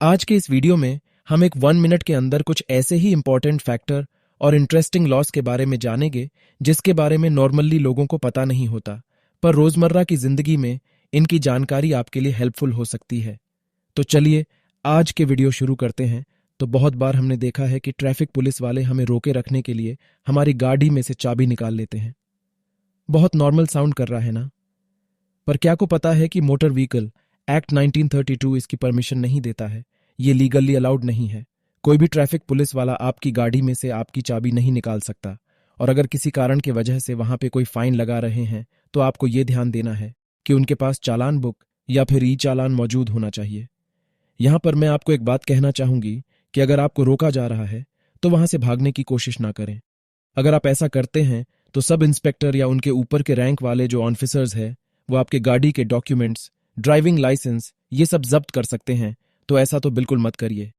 आज के इस वीडियो में हम एक 1 मिनट के अंदर कुछ ऐसे ही इंपॉर्टेंट फैक्टर और इंटरेस्टिंग लॉस के बारे में जानेंगे जिसके बारे में नॉर्मली लोगों को पता नहीं होता, पर रोजमर्रा की जिंदगी में इनकी जानकारी आपके लिए हेल्पफुल हो सकती है। तो चलिए आज के वीडियो शुरू करते हैं। तो बहुत बार हमने देखा है कि ट्रैफिक पुलिस वाले हमें रोके रखने के लिए हमारी गाड़ी में से चाबी निकाल लेते हैं। बहुत नॉर्मल साउंड कर रहा है ना? पर क्या को पता है कि मोटर व्हीकल एक्ट 1932 इसकी परमिशन नहीं देता है। ये लीगली अलाउड नहीं है। कोई भी ट्रैफिक पुलिस वाला आपकी गाड़ी में से आपकी चाबी नहीं निकाल सकता। और अगर किसी कारण की वजह से वहां पे कोई फाइन लगा रहे हैं तो आपको ये ध्यान देना है कि उनके पास चालान बुक या फिर ई चालान मौजूद होना चाहिए। यहां पर मैं आपको एक बात कहना चाहूंगी कि अगर आपको रोका जा रहा है तो वहां से भागने की कोशिश ना करें। अगर आप ऐसा करते हैं तो सब इंस्पेक्टर या उनके ऊपर के रैंक वाले जो ऑफिसर्स हैं वो आपके गाड़ी के डॉक्यूमेंट्स, ड्राइविंग लाइसेंस ये सब जब्त कर सकते हैं। तो ऐसा तो बिल्कुल मत करिए।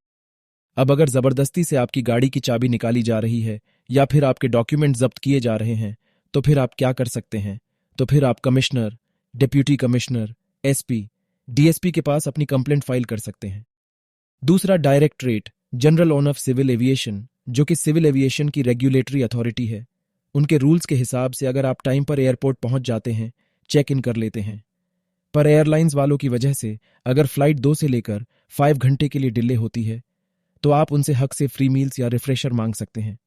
अब अगर जबरदस्ती से आपकी गाड़ी की चाबी निकाली जा रही है या फिर आपके डॉक्यूमेंट जब्त किए जा रहे हैं तो फिर आप क्या कर सकते हैं? तो फिर आप commissioner, deputy commissioner, SP, DSP के पास अपनी कंप्लेंट फाइल कर सकते हैं। दूसरा, directorate general of civil aviation, जो कि सिविल एविएशन की रेगुलेटरी अथॉरिटी है, उनके रूल्स के हिसाब से अगर आप टाइम पर एयरपोर्ट पहुंच जाते हैं, चेक इन कर लेते हैं, पर एयरलाइंस वालों की वजह से अगर फ्लाइट 2 से लेकर 5 घंटे के लिए डिले होती है तो आप उनसे हक से फ्री मील्स या रिफ्रेशर मांग सकते हैं।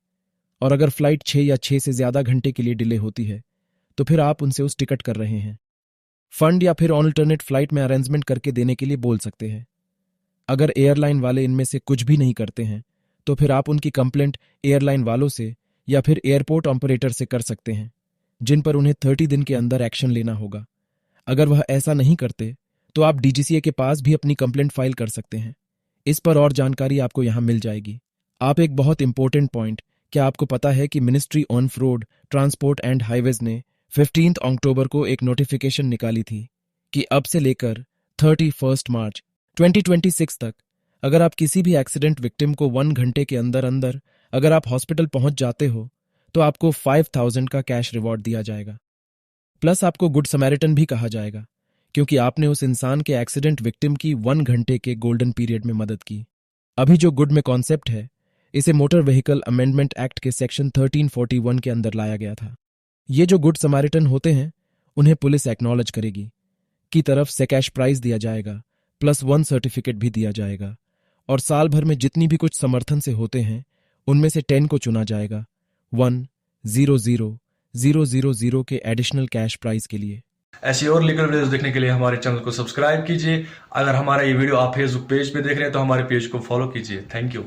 और अगर फ्लाइट 6 या 6 से ज्यादा घंटे के लिए डिले होती है तो फिर आप उनसे उस टिकट कर रहे हैं फंड या फिर ऑल्टरनेट फ्लाइट में अरेंजमेंट करके देने के लिए बोल सकते हैं। अगर एयरलाइन वाले इनमें से कुछ भी नहीं करते हैं तो फिर आप उनकी कंप्लेंट एयरलाइन वालों से या फिर एयरपोर्ट ऑपरेटर से कर सकते हैं, जिन पर उन्हें 30 दिन के अंदर एक्शन लेना होगा। अगर वह ऐसा नहीं करते तो आप डीजीसीए के पास भी अपनी कंप्लेंट फाइल कर सकते हैं। इस पर और जानकारी आपको यहां मिल जाएगी। आप एक बहुत इंपॉर्टेंट पॉइंट, क्या आपको पता है कि ministry of road transport and highways ने 15 अक्टूबर को एक नोटिफिकेशन निकाली थी कि अब से लेकर 31 मार्च 2026 तक अगर आप किसी भी एक्सीडेंट विक्टिम को 1 घंटे के अंदर अंदर अगर आप हॉस्पिटल पहुंच जाते हो तो आपको 5,000 का कैश रिवॉर्ड दिया जाएगा। प्लस आपको गुड समैरिटन भी कहा जाएगा क्योंकि आपने उस इंसान के एक्सीडेंट विक्टिम की 1 घंटे के गोल्डन पीरियड में मदद की। अभी जो गुड में कॉन्सेप्ट है इसे मोटर व्हीकल अमेंडमेंट एक्ट के सेक्शन 1341 के अंदर लाया गया था। ये जो गुड समैरिटन होते हैं उन्हें पुलिस एक्नॉलेज करेगी की तरफ से कैश प्राइज दिया जाएगा, +1 सर्टिफिकेट भी दिया जाएगा। और साल भर में जितनी भी कुछ समर्थन से होते हैं उनमें से 10 को चुना जाएगा 1,000,000 के एडिशनल कैश प्राइज के लिए। ऐसी और लीगल वीडियोस देखने के लिए हमारे चैनल को सब्सक्राइब कीजिए। अगर हमारा ये वीडियो आप फेसबुक पेज पे देख रहे हैं तो हमारे पेज को फॉलो कीजिए। Thank you.